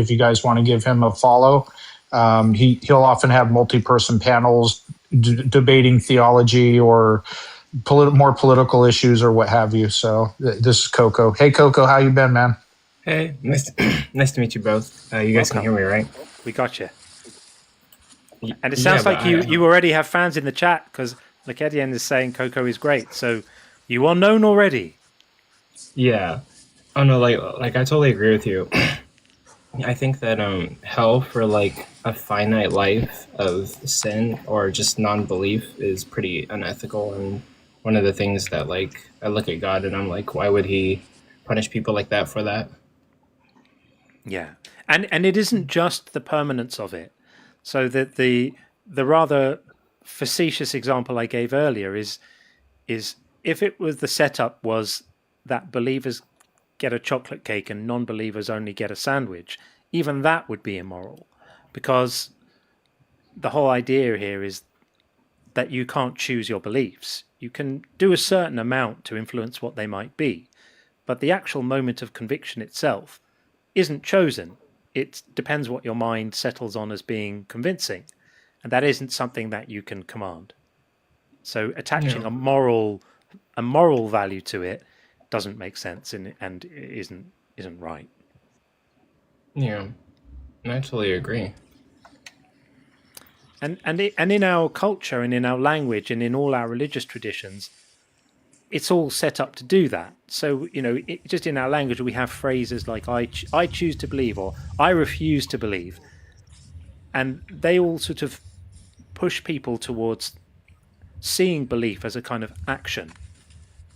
if you guys want to give him a follow. He'll often have multi-person panels debating theology or more political issues or what have you. So this is Coco. Hey, Coco, how you been, man? Hey, nice to meet you both. You guys can hear me, right? We got you. And it sounds like you already have fans in the chat because Etienne is saying Coco is great. So you are known already. Yeah. Oh no, like I totally agree with you. I think that hell for like a finite life of sin or just non-belief is pretty unethical, and one of the things that like I look at God and I'm like, why would he punish people like that for that? Yeah. And it isn't just the permanence of it. So that the rather facetious example I gave earlier is if it was the setup was that believers get a chocolate cake and non-believers only get a sandwich, even that would be immoral, because the whole idea here is that you can't choose your beliefs. You can do a certain amount to influence what they might be, but the actual moment of conviction itself isn't chosen. It depends what your mind settles on as being convincing, and that isn't something that you can command. So attaching a moral value to it doesn't make sense and isn't right. Yeah, I totally agree. And in our culture and in our language and in all our religious traditions, it's all set up to do that. So, just in our language, we have phrases like I choose to believe or I refuse to believe. And they all sort of push people towards seeing belief as a kind of action.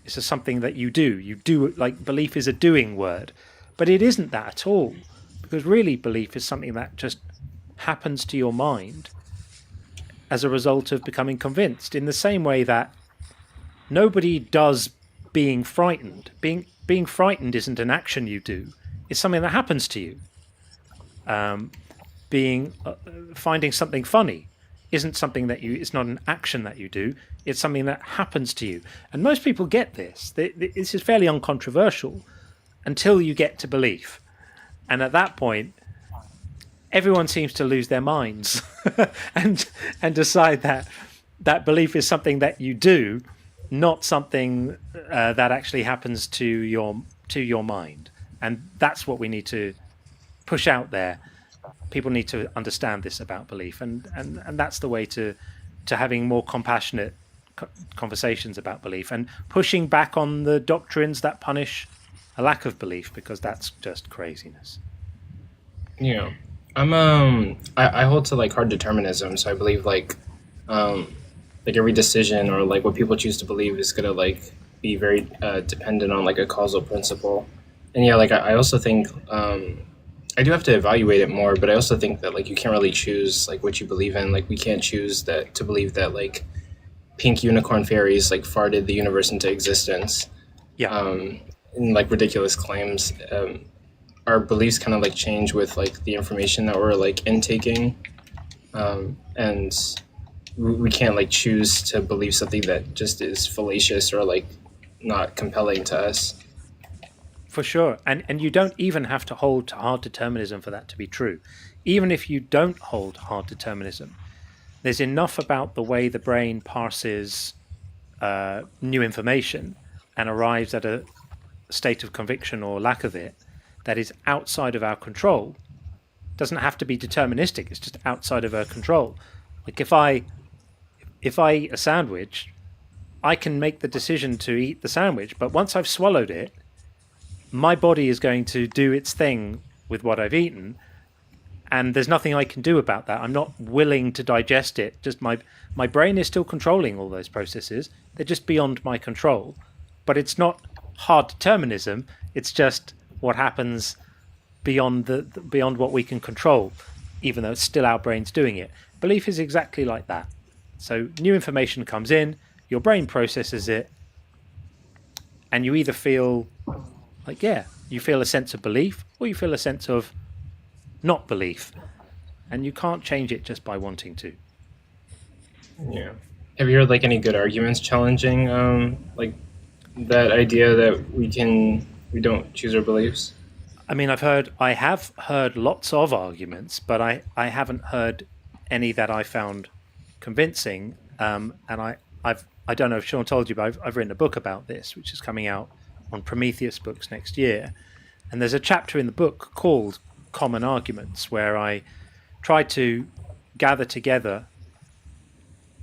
It's just something that you do. You do, like belief is a doing word. But it isn't that at all. Because really belief is something that just happens to your mind as a result of becoming convinced, in the same way that nobody does being frightened. Being frightened isn't an action you do. It's something that happens to you. Finding something funny isn't something that it's not an action that you do. It's something that happens to you. And most people get this. This is fairly uncontroversial until you get to belief. And at that point, everyone seems to lose their minds and decide that belief is something that you do, not something that actually happens to your mind. And that's what we need to push out there. People need to understand this about belief, and that's the way to having more compassionate conversations about belief and pushing back on the doctrines that punish a lack of belief, because that's just craziness. Yeah. I hold to like hard determinism, so I believe like every decision or like what people choose to believe is gonna like be very dependent on like a causal principle. And yeah, like I also think I do have to evaluate it more, but I also think that like you can't really choose like what you believe in. Like we can't choose that to believe that like pink unicorn fairies like farted the universe into existence. Yeah. And like ridiculous claims. Our beliefs kind of like change with like the information that we're like intaking, and we can't like choose to believe something that just is fallacious or like not compelling to us. For sure. And you don't even have to hold to hard determinism for that to be true. Even if you don't hold hard determinism, there's enough about the way the brain parses new information and arrives at a state of conviction or lack of it that is outside of our control. It doesn't have to be deterministic. It's just outside of our control. Like if I eat a sandwich, I can make the decision to eat the sandwich, but once I've swallowed it, my body is going to do its thing with what I've eaten, and there's nothing I can do about that. I'm not willing to digest it. Just my brain is still controlling all those processes. They're just beyond my control. But it's not hard determinism. It's just what happens beyond what we can control, even though it's still our brains doing it. Belief is exactly like that. So new information comes in, your brain processes it, and you either feel like, you feel a sense of belief, or you feel a sense of not belief. And you can't change it just by wanting to. Yeah. Have you heard like any good arguments challenging like that idea that we don't choose our beliefs? I mean, I have heard lots of arguments, but I haven't heard any that I found convincing. And I don't know if Sean told you, but I've written a book about this, which is coming out on Prometheus Books next year. And there's a chapter in the book called Common Arguments, where I try to gather together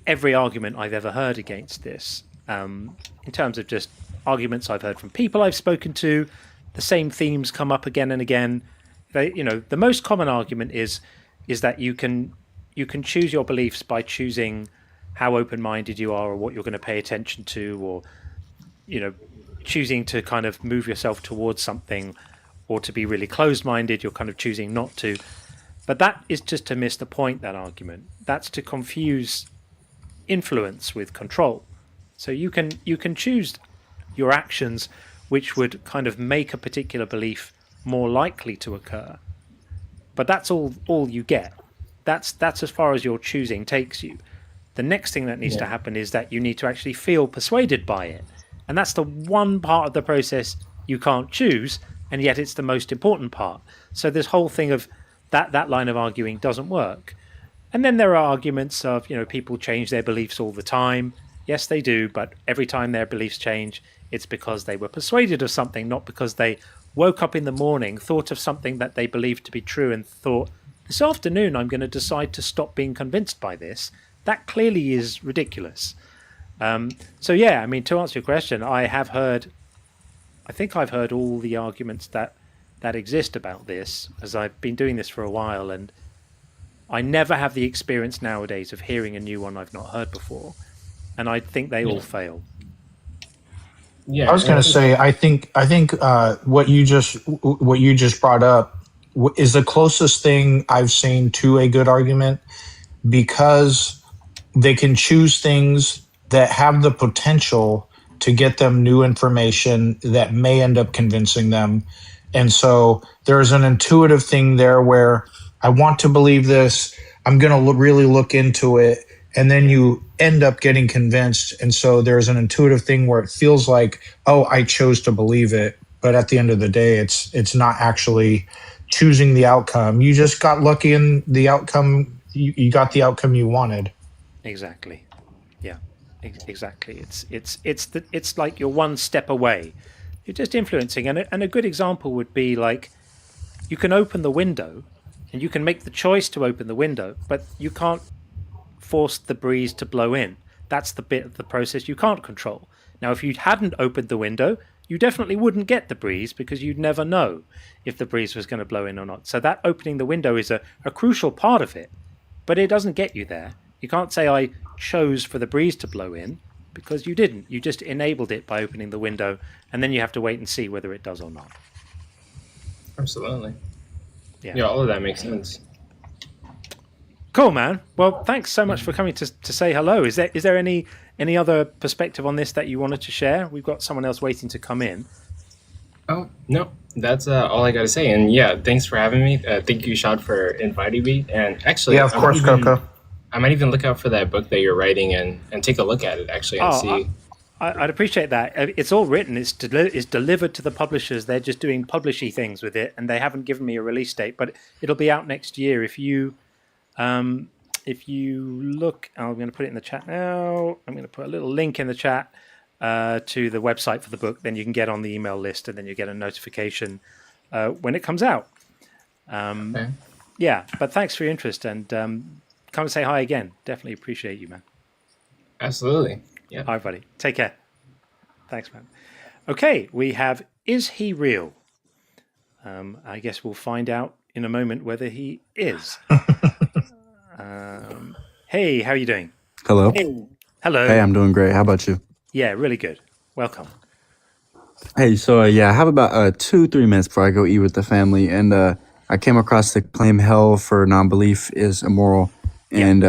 every argument I've ever heard against this, in terms of just arguments I've heard from people I've spoken to. The same themes come up again and again. The most common argument is that you can choose your beliefs by choosing how open-minded you are, or what you're going to pay attention to, or choosing to kind of move yourself towards something, or to be really closed-minded, you're kind of choosing not to. But that is just to miss the point, that argument. That's to confuse influence with control. So you can choose your actions which would kind of make a particular belief more likely to occur. But that's all you get. That's as far as your choosing takes you. The next thing that needs to happen is that you need to actually feel persuaded by it. And that's the one part of the process you can't choose, and yet it's the most important part. So this whole thing of that line of arguing doesn't work. And then there are arguments of, people change their beliefs all the time. Yes, they do, but every time their beliefs change, it's because they were persuaded of something, not because they woke up in the morning, thought of something that they believed to be true, and thought, this afternoon I'm going to decide to stop being convinced by this. That clearly is ridiculous. So yeah, I mean, to answer your question, I think I've heard all the arguments that exist about this, as I've been doing this for a while, and I never have the experience nowadays of hearing a new one I've not heard before, and I think they all fail. Yeah, I was going to say, I think what you just brought up is the closest thing I've seen to a good argument, because they can choose things that have the potential to get them new information that may end up convincing them. And so there's an intuitive thing there where I want to believe this, I'm going to really look into it, and then you end up getting convinced. And so there's an intuitive thing where it feels like, oh, I chose to believe it, but at the end of the day, it's not actually choosing the outcome. You just got lucky in the outcome. You got the outcome you wanted. Exactly. Yeah. Exactly. It's like you're one step away. You're just influencing, and a good example would be like, you can open the window, and you can make the choice to open the window, but you can't force the breeze to blow in. That's the bit of the process you can't control. Now, if you hadn't opened the window, you definitely wouldn't get the breeze, because you'd never know if the breeze was going to blow in or not. So that opening the window is a crucial part of it, but it doesn't get you there. You can't say, I chose for the breeze to blow in, because you didn't. You just enabled it by opening the window, and then you have to wait and see whether it does or not. absolutely. Yeah. Yeah, all of that makes sense. Cool, man. Well, thanks so much for coming to say hello. Is there any other perspective on this that you wanted to share? We've got someone else waiting to come in. Oh, no, that's all I got to say. And yeah, thanks for having me. Thank you, Shad, for inviting me. And actually, Yeah, of course, Coco. I might even look out for that book that you're writing and take a look at it, actually, and see. I'd appreciate that. It's all written. It's delivered to the publishers. They're just doing publishy things with it, and they haven't given me a release date. But it'll be out next year. If you look, I'm going to put it in the chat now. I'm going to put a little link in the chat to the website for the book. Then you can get on the email list, and then you get a notification when it comes out. Okay. Yeah, but thanks for your interest, and come and say hi again. Definitely appreciate you, man. Absolutely. Yeah. All right, buddy. Take care. Thanks, man. Okay, we have Is He Real? I guess we'll find out in a moment whether he is. Hey, how are you doing? Hello. Hello. Hey, I'm doing great. How about you? Yeah, really good. Welcome. Hey, so yeah, I have about 2-3 minutes before I go eat with the family, and I came across the claim hell for non-belief is immoral, Yeah. and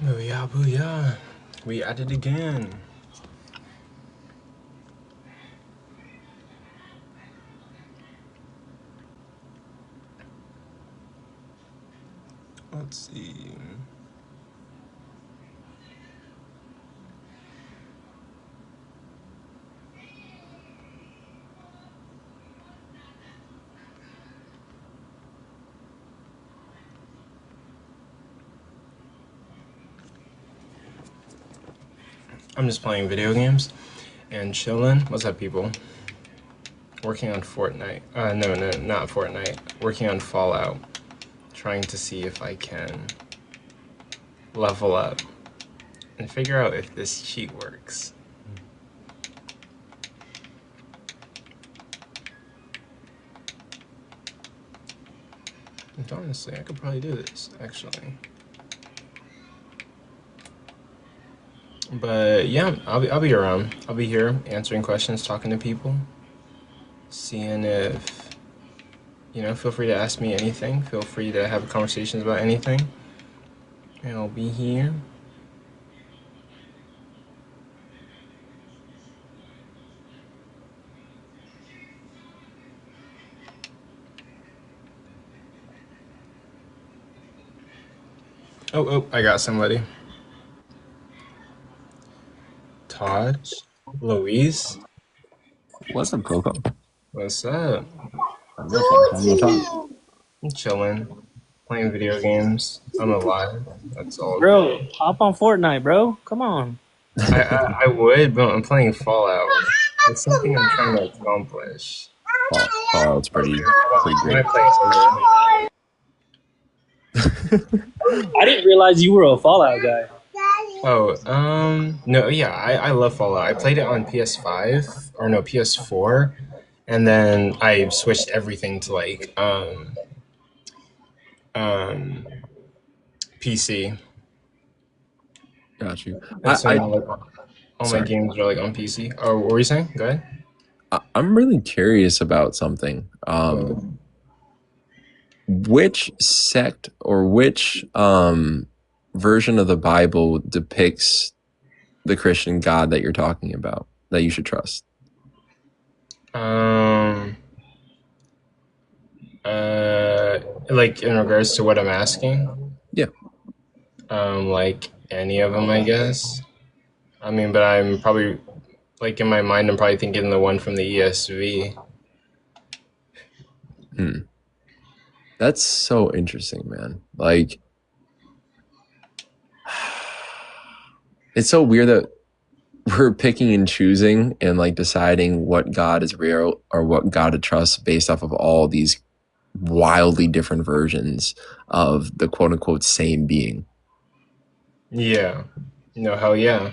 Booyah, booyah. We at it again. Let's see. I'm just playing video games and chilling. What's up, people? Working on Fortnite. No, not Fortnite. Working on Fallout. Trying to see if I can level up and figure out if this cheat works. And honestly, I could probably do this, actually. But yeah, I'll be around. I'll be here answering questions, talking to people, seeing if, feel free to ask me anything. Feel free to have conversations about anything. And I'll be here. Oh, I got somebody. Todd, Louise, What's up, Coco? what's up? I'm talk. I'm chilling, playing video games. I'm alive. That's all. Bro, hop on Fortnite, bro. Come on. I would, but I'm playing Fallout. It's something I'm trying to accomplish. Fallout's pretty great. I didn't realize you were a Fallout guy. Oh, no, yeah, I love Fallout. I played it on PS5 or no PS4, and then I switched everything to like PC. Got you. And so I, now, like, all my games are like on PC. Oh, what were you saying? Go ahead. I'm really curious about something. Which sect or which version of the Bible depicts the Christian God that you're talking about that you should trust? Like in regards to what I'm asking? Yeah. Like any of them, I guess. I mean, but I'm probably, like in my mind, I'm probably thinking the one from the ESV. That's so interesting, man. Like, it's so weird that we're picking and choosing and like deciding what God is real or what God to trust based off of all these wildly different versions of the quote unquote same being. Yeah. No, hell yeah.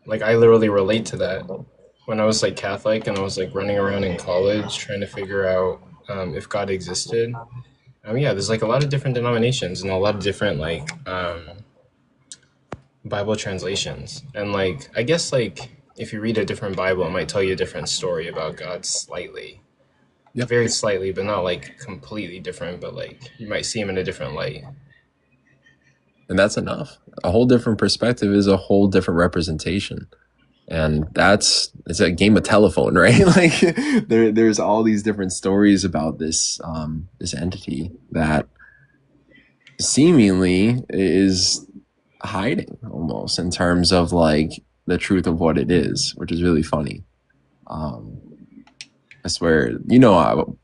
Like, I literally relate to that. When I was like Catholic and I was like running around in college trying to figure out if God existed. Yeah, there's like a lot of different denominations and a lot of different like Bible translations. And like, I guess like if you read a different Bible, it might tell you a different story about God slightly. Yep. Very slightly, but not like completely different, but like you might see him in a different light. And that's enough. A whole different perspective is a whole different representation. And it's a game of telephone, right? Like there's all these different stories about this this entity that seemingly is hiding almost in terms of like the truth of what it is, which is really funny. I swear,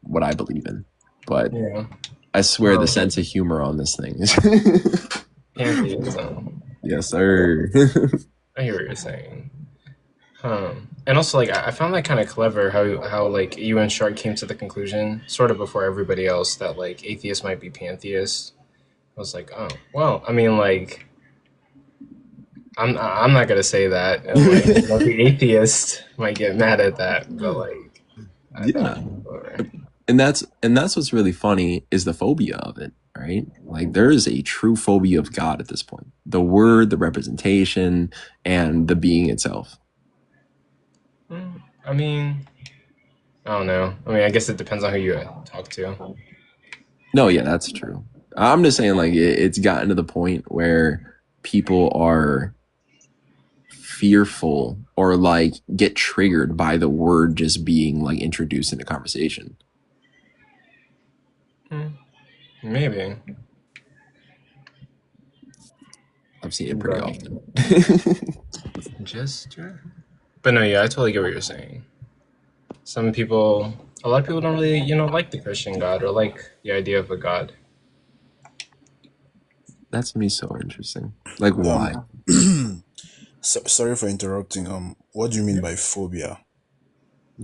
what I believe in, but Yeah. I swear the sense of humor on this thing is Pantheism. yes, sir. I hear what you're saying. And also, like, I found that kind of clever how like you and Shark came to the conclusion, sort of before everybody else, that like atheists might be pantheists. I was like, oh, well, I mean, like, I'm not gonna say that. And, like, the atheist might get mad at that, but like, Yeah. And that's what's really funny is the phobia of it, right? Like there is a true phobia of God at this point. The word, the representation, and the being itself. I mean, I don't know. I mean, I guess it depends on who you talk to. No, yeah, that's true. I'm just saying like it's gotten to the point where people are fearful or like get triggered by the word just being like introduced in the conversation. Maybe. I've seen it pretty often. Just but no, yeah, I totally get what you're saying. A lot of people don't really, like the Christian God or like the idea of a God. That's me so interesting. Like, why? Sorry for interrupting. What do you mean by phobia?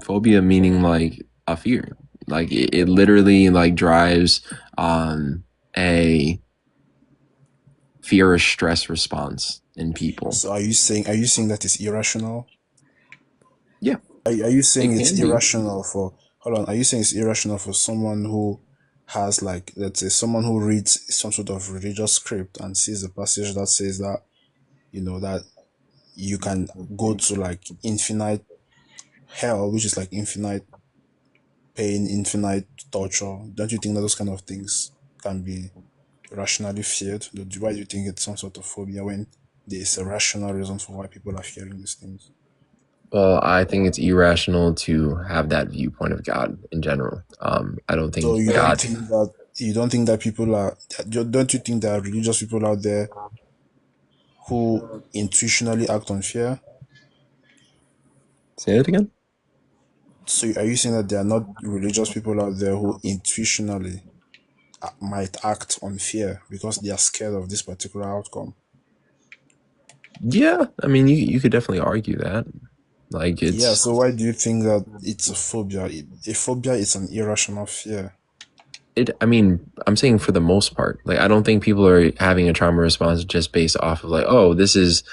Phobia meaning like a fear. Like it literally like drives a fear or stress response in people. So are you saying that it's irrational? Yeah. Are you saying It it's can be. irrational for hold on, are you saying it's irrational for someone who has, like, let's say someone who reads some sort of religious script and sees a passage that says that, that you can go to like infinite hell, which is like infinite pain, infinite torture? Don't you think that those kind of things can be rationally feared? Why do you think it's some sort of phobia when there's a rational reason for why people are fearing these things? Well, I think it's irrational to have that viewpoint of God in general. I don't So think God. you don't think that people are don't you think there are religious people out there who intuitionally act on fear? Say it again. So are you saying that there are not religious people out there who intuitionally might act on fear because they are scared of this particular outcome? Yeah, I mean, you could definitely argue that. Like Yeah, it's so why do you think that it's a phobia? A phobia is an irrational fear. it. I mean, I'm saying for the most part. Like I don't think people are having a trauma response just based off of like, oh, this is